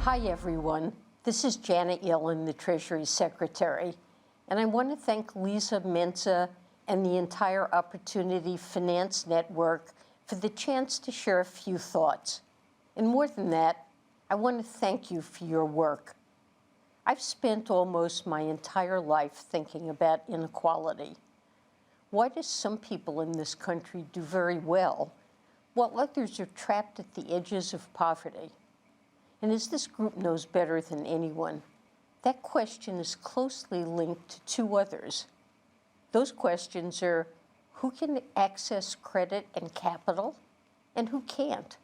Hi, everyone. This is Janet Yellen, the Treasury Secretary, and I want to thank Lisa Mensa and the entire Opportunity Finance Network for the chance to share a few thoughts. And more than that, I want to thank you for your work. I've spent almost my entire life thinking about inequality. Why do some people in this country do very well, while others are trapped at the edges of poverty? And as this group knows better than anyone, that question is closely linked to two others. Those questions are, who can access credit and capital, and who can't?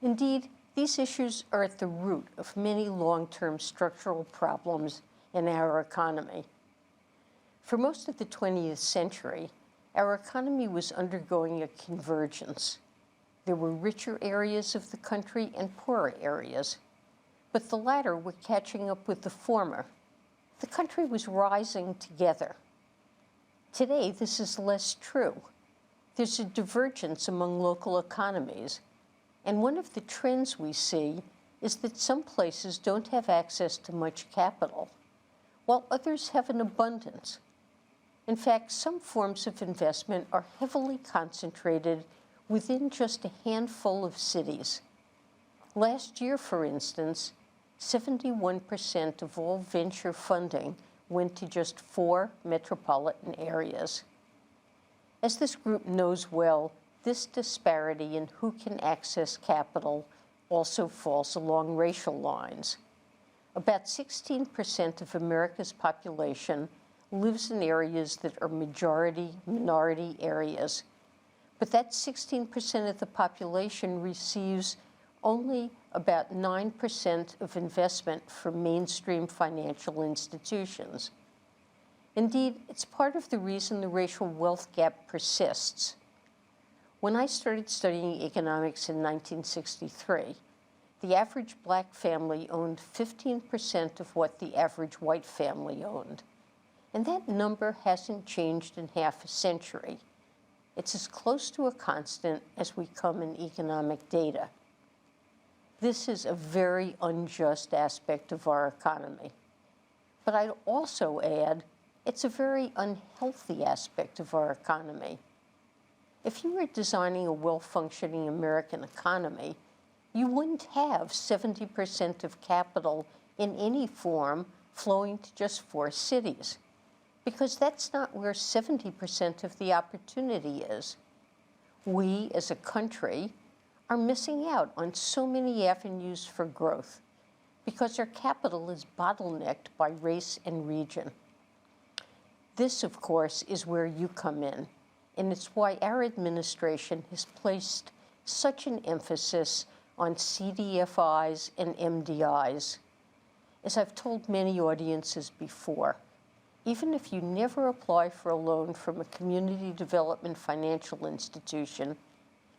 Indeed, these issues are at the root of many long-term structural problems in our economy. For most of the 20th century, our economy was undergoing a convergence. There were richer areas of the country and poorer areas, but the latter were catching up with the former. The country was rising together. Today, this is less true. There's a divergence among local economies, and one of the trends we see is that some places don't have access to much capital, while others have an abundance. In fact, some forms of investment are heavily concentrated within just a handful of cities. Last year, for instance, 71% of all venture funding went to just 4 metropolitan areas. As this group knows well, this disparity in who can access capital also falls along racial lines. About 16% of America's population lives in areas that are majority-minority areas. But that 16% of the population receives only about 9% of investment from mainstream financial institutions. Indeed, it's part of the reason the racial wealth gap persists. When I started studying economics in 1963, the average black family owned 15% of what the average white family owned. And that number hasn't changed in half a century. It's as close to a constant as we come in economic data. This is a very unjust aspect of our economy. But I'd also add, it's a very unhealthy aspect of our economy. If you were designing a well-functioning American economy, you wouldn't have 70% of capital in any form flowing to just 4 cities, because that's not where 70% of the opportunity is. We, as a country, are missing out on so many avenues for growth because our capital is bottlenecked by race and region. This, of course, is where you come in, and it's why our administration has placed such an emphasis on CDFIs and MDIs. As I've told many audiences before, even if you never apply for a loan from a community development financial institution,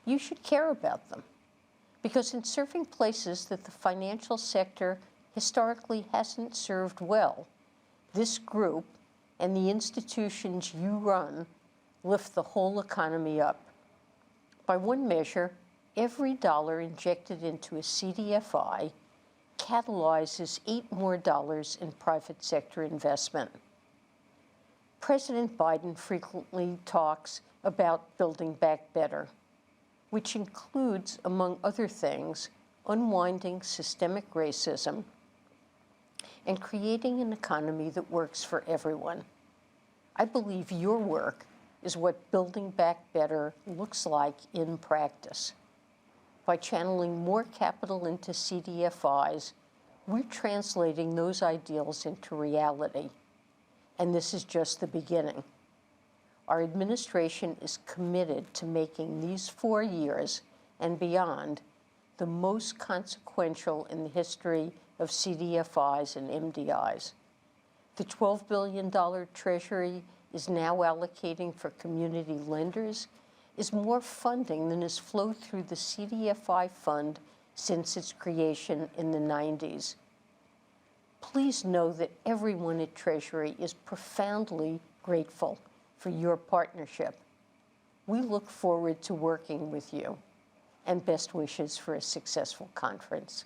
you should care about them. Because in serving places that the financial sector historically hasn't served well, this group and the institutions you run lift the whole economy up. By one measure, every dollar injected into a CDFI catalyzes $8 more in private sector investment. President Biden frequently talks about building back better, which includes, among other things, unwinding systemic racism and creating an economy that works for everyone. I believe your work is what building back better looks like in practice. By channeling more capital into CDFIs, we're translating those ideals into reality. And this is just the beginning. Our administration is committed to making these 4 years and beyond the most consequential in the history of CDFIs and MDIs. The $12 billion Treasury is now allocating for community lenders is more funding than has flowed through the CDFI fund since its creation in the 90s. Please know that everyone at Treasury is profoundly grateful for your partnership. We look forward to working with you, and best wishes for a successful conference.